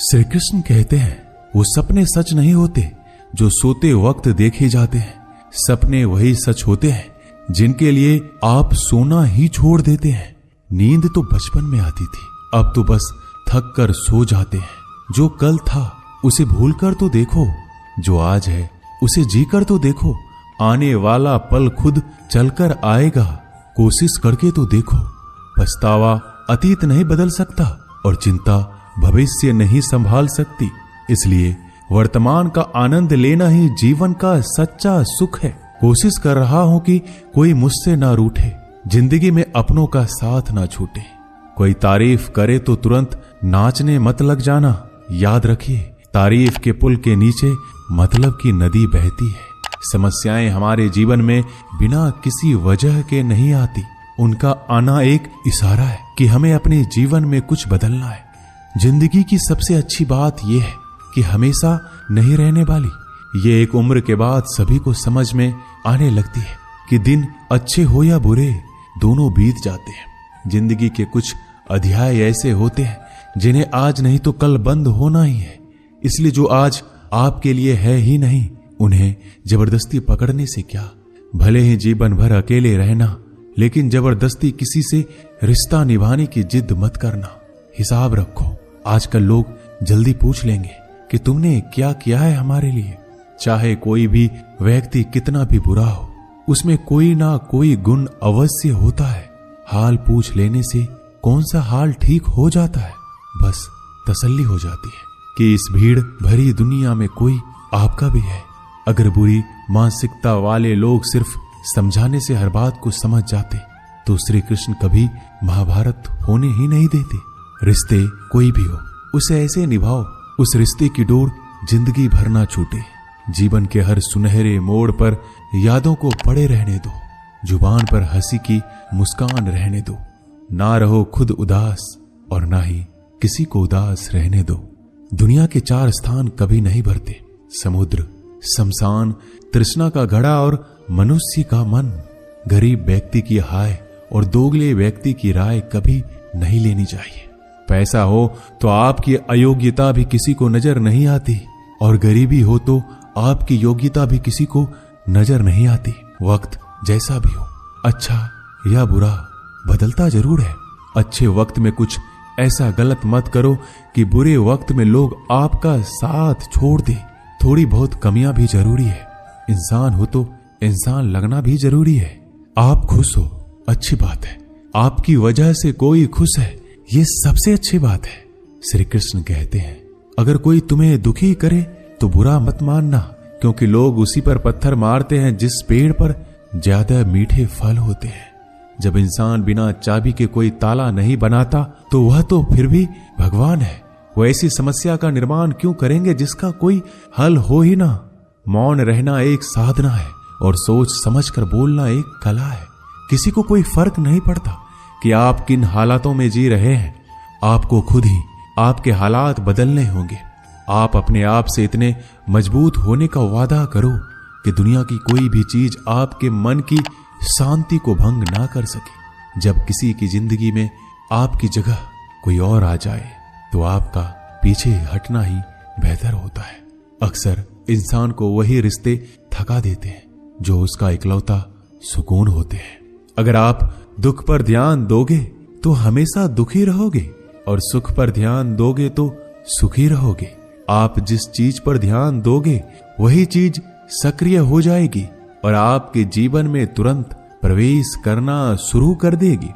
श्री कृष्ण कहते हैं वो सपने सच नहीं होते जो सोते वक्त देखे जाते हैं। सपने वही सच होते हैं जिनके लिए आप सोना ही छोड़ देते हैं। नींद तो बचपन में आती थी, अब तो बस थक कर सो जाते हैं। जो कल था उसे भूल कर तो देखो, जो आज है उसे जी कर तो देखो। आने वाला पल खुद चलकर आएगा, कोशिश करके तो देखो। पछतावा अतीत नहीं बदल सकता और चिंता भविष्य नहीं संभाल सकती। इसलिए वर्तमान का आनंद लेना ही जीवन का सच्चा सुख है। कोशिश कर रहा हूं कि कोई मुझसे ना रूठे, जिंदगी में अपनों का साथ ना छूटे। कोई तारीफ करे तो तुरंत नाचने मत लग जाना। याद रखिए, तारीफ के पुल के नीचे मतलब की नदी बहती है। समस्याएं हमारे जीवन में बिना किसी वजह के नहीं आती। उनका आना एक इशारा है कि हमें अपने जीवन में कुछ बदलना है। जिंदगी की सबसे अच्छी बात यह है कि हमेशा नहीं रहने वाली। ये एक उम्र के बाद सभी को समझ में आने लगती है कि दिन अच्छे हो या बुरे, दोनों बीत जाते हैं। जिंदगी के कुछ अध्याय ऐसे होते हैं जिन्हें आज नहीं तो कल बंद होना ही है। इसलिए जो आज आपके लिए है ही नहीं, उन्हें जबरदस्ती पकड़ने से क्या। भले ही जीवन भर अकेले रहना, लेकिन जबरदस्ती किसी से रिश्ता निभाने की जिद मत करना। हिसाब रखो, आजकल लोग जल्दी पूछ लेंगे कि तुमने क्या किया है हमारे लिए। चाहे कोई भी व्यक्ति कितना भी बुरा हो, उसमें कोई ना कोई गुण अवश्य होता है। हाल पूछ लेने से कौन सा हाल ठीक हो जाता है। बस तसल्ली हो जाती है कि इस भीड़ भरी दुनिया में कोई आपका भी है। अगर बुरी मानसिकता वाले लोग सिर्फ समझाने से हर बात को समझ जाते तो श्री कृष्ण कभी महाभारत होने ही नहीं देते। रिश्ते कोई भी हो, उसे ऐसे निभाओ उस रिश्ते की डोर जिंदगी भर ना छूटे। जीवन के हर सुनहरे मोड़ पर यादों को पड़े रहने दो। जुबान पर हंसी की मुस्कान रहने दो। ना रहो खुद उदास और ना ही किसी को उदास रहने दो। दुनिया के 4 स्थान कभी नहीं भरते, समुद्र, शमशान, तृष्णा का घड़ा और मनुष्य का मन। गरीब व्यक्ति की हाय और दोगले व्यक्ति की राय कभी नहीं लेनी चाहिए। पैसा हो तो आपकी अयोग्यता भी किसी को नजर नहीं आती, और गरीबी हो तो आपकी योग्यता भी किसी को नजर नहीं आती। वक्त जैसा भी हो, अच्छा या बुरा, बदलता जरूर है। अच्छे वक्त में कुछ ऐसा गलत मत करो कि बुरे वक्त में लोग आपका साथ छोड़ दे। थोड़ी बहुत कमियां भी जरूरी है। इंसान हो तो इंसान लगना भी जरूरी है। आप खुश हो, अच्छी बात है। आपकी वजह से कोई खुश है, ये सबसे अच्छी बात है। श्री कृष्ण कहते हैं, अगर कोई तुम्हें दुखी करे तो बुरा मत मानना, क्योंकि लोग उसी पर पत्थर मारते हैं जिस पेड़ पर ज्यादा मीठे फल होते हैं। जब इंसान बिना चाबी के कोई ताला नहीं बनाता तो वह तो फिर भी भगवान है। वो ऐसी समस्या का निर्माण क्यों करेंगे जिसका कोई हल हो ही ना। मौन रहना एक साधना है और सोच समझकर बोलना एक कला है। किसी को कोई फर्क नहीं पड़ता कि आप किन हालातों में जी रहे हैं। आपको खुद ही आपके हालात बदलने होंगे। आप अपने आप से इतने मजबूत होने का वादा करो कि दुनिया की कोई भी चीज आपके मन की शांति को भंग ना कर सके। जब किसी की जिंदगी में आपकी जगह कोई और आ जाए तो आपका पीछे हटना ही बेहतर होता है। अक्सर इंसान को वही रिश्ते थका देते हैं जो उसका इकलौता सुकून होते हैं। अगर आप दुख पर ध्यान दोगे तो हमेशा दुखी रहोगे, और सुख पर ध्यान दोगे तो सुखी रहोगे। आप जिस चीज पर ध्यान दोगे वही चीज सक्रिय हो जाएगी और आपके जीवन में तुरंत प्रवेश करना शुरू कर देगी।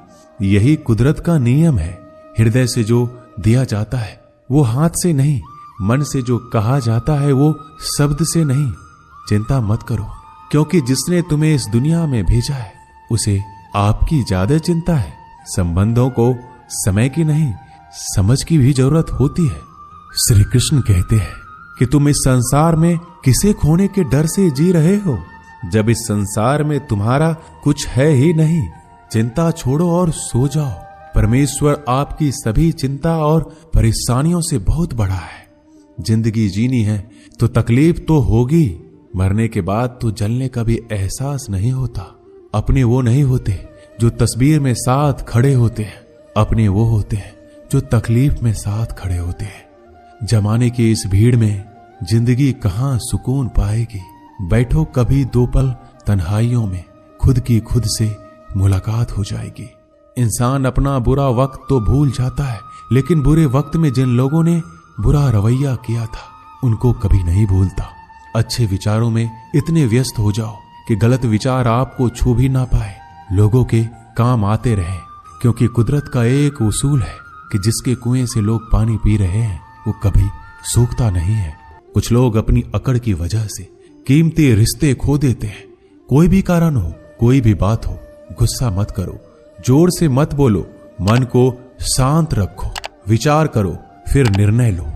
यही कुदरत का नियम है। हृदय से जो दिया जाता है वो हाथ से नहीं, मन से जो कहा जाता है वो शब्द से नहीं। चिंता मत करो, क्योंकि जिसने तुम्हें इस दुनिया में भेजा है उसे आपकी ज्यादा चिंता है। संबंधों को समय की नहीं, समझ की भी जरूरत होती है। श्री कृष्ण कहते हैं कि तुम इस संसार में किसे खोने के डर से जी रहे हो, जब इस संसार में तुम्हारा कुछ है ही नहीं। चिंता छोड़ो और सो जाओ। परमेश्वर आपकी सभी चिंता और परेशानियों से बहुत बड़ा है। जिंदगी जीनी है तो तकलीफ तो होगी। मरने के बाद तो जलने का भी एहसास नहीं होता। अपने वो नहीं होते जो तस्वीर में साथ खड़े होते हैं, अपने वो होते हैं जो तकलीफ में साथ खड़े होते हैं। जमाने की इस भीड़ में जिंदगी कहाँ सुकून पाएगी। बैठो कभी दो पल तन्हाइयों में, खुद की खुद से मुलाकात हो जाएगी। इंसान अपना बुरा वक्त तो भूल जाता है, लेकिन बुरे वक्त में जिन लोगों ने बुरा रवैया किया था उनको कभी नहीं भूलता। अच्छे विचारों में इतने व्यस्त हो जाओ कि गलत विचार आपको छू भी ना पाए। लोगों के काम आते रहें, क्योंकि कुदरत का एक उसूल है कि जिसके कुएं से लोग पानी पी रहे हैं वो कभी सूखता नहीं है। कुछ लोग अपनी अकड़ की वजह से कीमती रिश्ते खो देते हैं। कोई भी कारण हो, कोई भी बात हो, गुस्सा मत करो, जोर से मत बोलो, मन को शांत रखो, विचार करो, फिर निर्णय लो।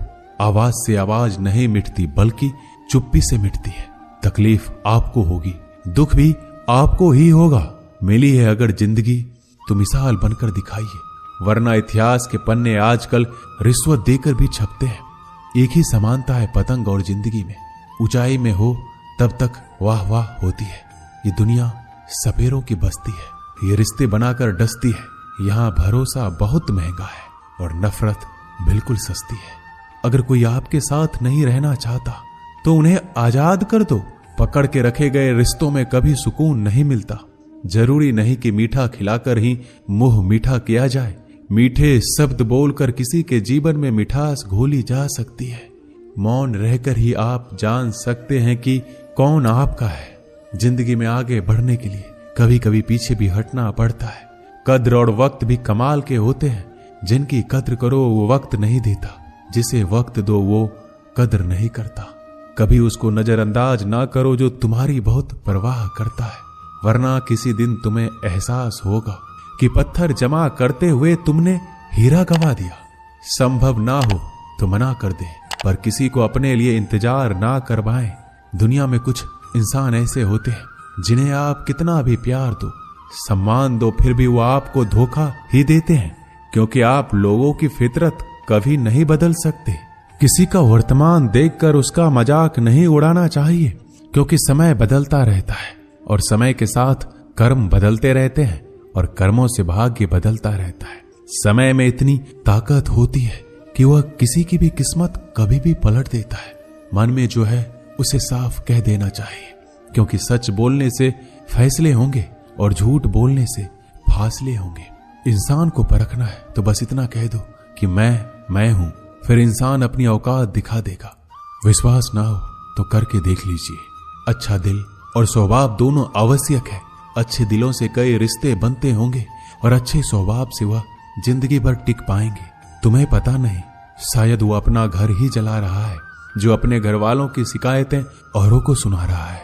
आवाज से आवाज नहीं मिटती, बल्कि चुप्पी से मिटती है। तकलीफ आपको होगी, दुख भी आपको ही होगा। मिली है अगर जिंदगी तो मिसाल बनकर दिखाइए, वरना इतिहास के पन्ने आजकल रिश्वत देकर भी छपते हैं। एक ही समानता है पतंग और जिंदगी में, ऊंचाई में हो तब तक वाह वाह होती है। ये दुनिया सपेरों की बस्ती है, ये रिश्ते बनाकर डसती है। यहाँ भरोसा बहुत महंगा है और नफरत बिल्कुल सस्ती है। अगर कोई आपके साथ नहीं रहना चाहता तो उन्हें आजाद कर दो। पकड़ के रखे गए रिश्तों में कभी सुकून नहीं मिलता। जरूरी नहीं कि मीठा खिलाकर ही मुंह मीठा किया जाए। मीठे शब्द बोलकर किसी के जीवन में मिठास घोली जा सकती है। मौन रहकर ही आप जान सकते हैं कि कौन आपका है। जिंदगी में आगे बढ़ने के लिए कभी कभी पीछे भी हटना पड़ता है। कद्र और वक्त भी कमाल के होते हैं। जिनकी कद्र करो वो वक्त नहीं देता, जिसे वक्त दो वो कद्र नहीं करता। कभी उसको नजरअंदाज ना करो जो तुम्हारी बहुत परवाह करता है, वरना किसी दिन तुम्हें एहसास होगा कि पत्थर जमा करते हुए तुमने हीरा गवा दिया। संभव ना हो तो मना कर दे, पर किसी को अपने लिए इंतजार ना करवाएं। दुनिया में कुछ इंसान ऐसे होते हैं जिन्हें आप कितना भी प्यार दो, सम्मान दो, फिर भी वो आपको धोखा ही देते हैं, क्योंकि आप लोगों की फितरत कभी नहीं बदल सकते। किसी का वर्तमान देखकर उसका मजाक नहीं उड़ाना चाहिए, क्योंकि समय बदलता रहता है और समय के साथ कर्म बदलते रहते हैं और कर्मों से भाग्य बदलता रहता है। समय में इतनी ताकत होती है कि वह किसी की भी किस्मत कभी भी पलट देता है। मन में जो है उसे साफ कह देना चाहिए, क्योंकि सच बोलने से फैसले होंगे और झूठ बोलने से फासले होंगे। इंसान को परखना है तो बस इतना कह दो कि मैं हूं, फिर इंसान अपनी औकात दिखा देगा। विश्वास ना हो तो करके देख लीजिए। अच्छा दिल और स्वभाव दोनों आवश्यक है। अच्छे दिलों से कई रिश्ते बनते होंगे और अच्छे स्वभाव से वह जिंदगी भर टिक पाएंगे। तुम्हें पता नहीं, शायद वो अपना घर ही जला रहा है जो अपने घर वालों की शिकायतें औरों को सुना रहा है।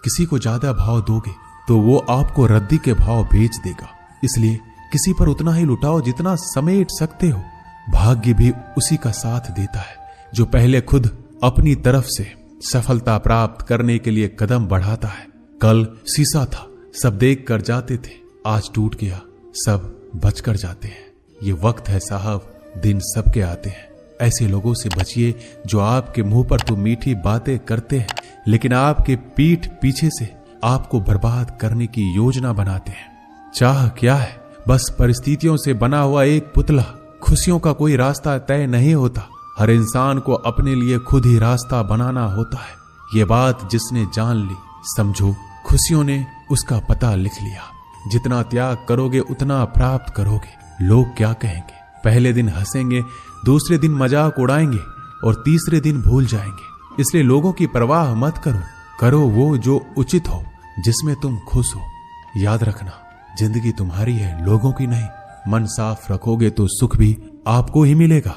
किसी को ज्यादा भाव दोगे तो वो आपको रद्दी के भाव बेच देगा। इसलिए किसी पर उतना ही लुटाओ जितना समेट सकते हो। भाग्य भी उसी का साथ देता है जो पहले खुद अपनी तरफ से सफलता प्राप्त करने के लिए कदम बढ़ाता है। कल शीशा था, सब देख कर जाते थे, आज टूट गया, सब बचकर जाते हैं। ये वक्त है साहब, दिन सबके आते हैं। ऐसे लोगों से बचिए जो आपके मुंह पर तो मीठी बातें करते हैं, लेकिन आपके पीठ पीछे से आपको बर्बाद करने की योजना बनाते हैं। चाह क्या है? बस परिस्थितियों से बना हुआ एक पुतला। खुशियों का कोई रास्ता तय नहीं होता। हर इंसान को अपने लिए खुद ही रास्ता बनाना होता है। ये बात जिसने जान ली, समझो खुशियों ने उसका पता लिख लिया। जितना त्याग करोगे उतना प्राप्त करोगे। लोग क्या कहेंगे? पहले दिन हंसेंगे, दूसरे दिन मजाक उड़ाएंगे और तीसरे दिन भूल जाएंगे। इसलिए लोगों की परवाह मत करो, करो वो जो उचित हो, जिसमें तुम खुश हो। याद रखना, जिंदगी तुम्हारी है, लोगों की नहीं। मन साफ रखोगे तो सुख भी आपको ही मिलेगा।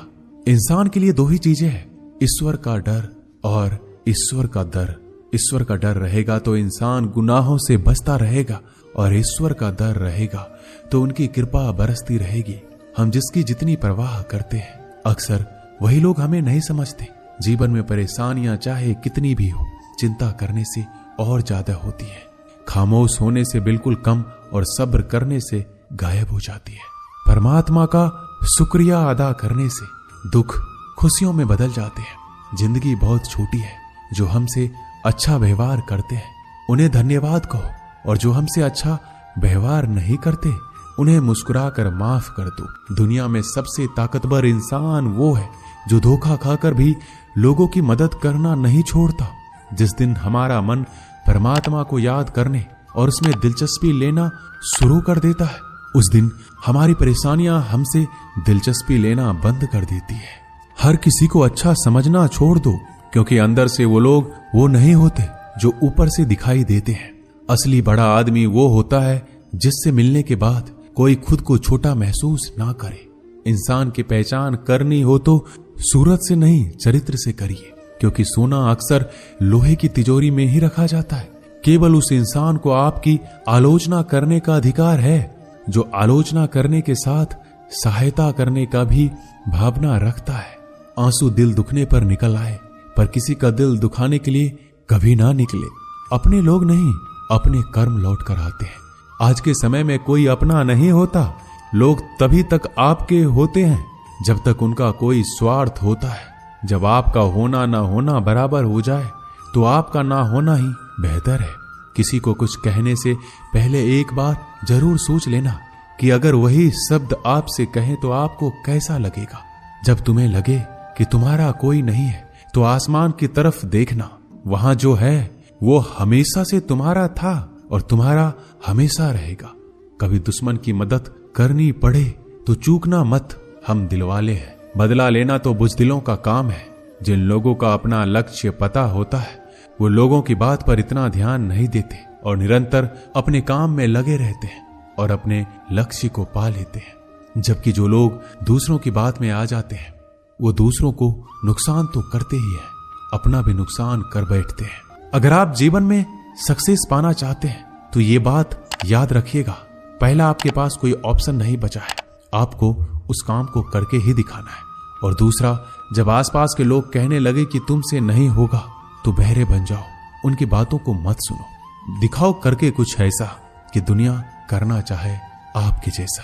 इंसान के लिए दो ही चीजें हैं, ईश्वर का डर और ईश्वर का दर। ईश्वर का डर रहेगा तो इंसान गुनाहों से बचता रहेगा, और ईश्वर का डर रहेगा तो उनकी कृपा बरसती रहेगी। हम जिसकी जितनी परवाह करते हैं, अक्सर वही लोग हमें नहीं समझते। जीवन में परेशानियां चाहे कितनी भी हो, चिंता करने से और ज्यादा होती है। खामोश होने से बिल्कुल कम और सब्र करने से गायब हो जाती है। परमात्मा का शुक्रिया अदा करने से दुख खुशियों में बदल जाते हैं। जिंदगी बहुत छोटी है। जो हमसे अच्छा व्यवहार करते हैं उन्हें धन्यवाद कहो, और जो हमसे अच्छा व्यवहार नहीं करते उन्हें मुस्कुरा कर माफ कर दो। दुनिया में सबसे ताकतवर इंसान वो है जो धोखा खाकर भी लोगों की मदद करना नहीं छोड़ता। जिस दिन हमारा मन परमात्मा को याद करने और उसमें दिलचस्पी लेना शुरू कर देता है, उस दिन हमारी परेशानियां हमसे दिलचस्पी लेना बंद कर देती है। हर किसी को अच्छा समझना छोड़ दो, क्योंकि अंदर से वो लोग वो नहीं होते जो ऊपर से दिखाई देते हैं। असली बड़ा आदमी वो होता है जिससे मिलने के बाद कोई खुद को छोटा महसूस ना करे। इंसान की पहचान करनी हो तो सूरत से नहीं, चरित्र से करिए, क्योंकि सोना अक्सर लोहे की तिजोरी में ही रखा जाता है। केवल उस इंसान को आपकी आलोचना करने का अधिकार है जो आलोचना करने के साथ सहायता करने का भी भावना रखता है। आंसू दिल दुखने पर निकल आए, पर किसी का दिल दुखाने के लिए कभी ना निकले। अपने लोग नहीं, अपने कर्म लौट कर आते हैं। आज के समय में कोई अपना नहीं होता। लोग तभी तक आपके होते हैं जब तक उनका कोई स्वार्थ होता है। जब आपका होना ना होना बराबर हो जाए तो आपका ना होना ही बेहतर है। किसी को कुछ कहने से पहले एक बार जरूर सोच लेना कि अगर वही शब्द आपसे कहें तो आपको कैसा लगेगा। जब तुम्हें लगे कि तुम्हारा कोई नहीं है तो आसमान की तरफ देखना, वहां जो है वो हमेशा से तुम्हारा था और तुम्हारा हमेशा रहेगा। कभी दुश्मन की मदद करनी पड़े तो चूकना मत, हम दिलवाले हैं। बदला लेना तो बुज़दिलों का काम है। जिन लोगों का अपना लक्ष्य पता होता है वो लोगों की बात पर इतना ध्यान नहीं देते और निरंतर अपने काम में लगे रहते हैं और अपने लक्ष्य को पा लेते हैं। जबकि जो लोग दूसरों की बात में आ जाते हैं वो दूसरों को नुकसान तो करते ही है, अपना भी नुकसान कर बैठते हैं। अगर आप जीवन में सक्सेस पाना चाहते हैं तो ये बात याद रखिएगा, पहला आपके पास कोई ऑप्शन नहीं बचा है, आपको उस काम को करके ही दिखाना है। और दूसरा, जब आसपास के लोग कहने लगे कि तुमसे नहीं होगा तो बहरे बन जाओ, उनकी बातों को मत सुनो। दिखाओ करके कुछ ऐसा कि दुनिया करना चाहे आपके जैसा।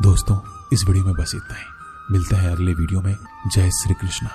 दोस्तों, इस वीडियो में बस इतना ही। मिलते हैं अगले वीडियो में। जय श्री कृष्ण।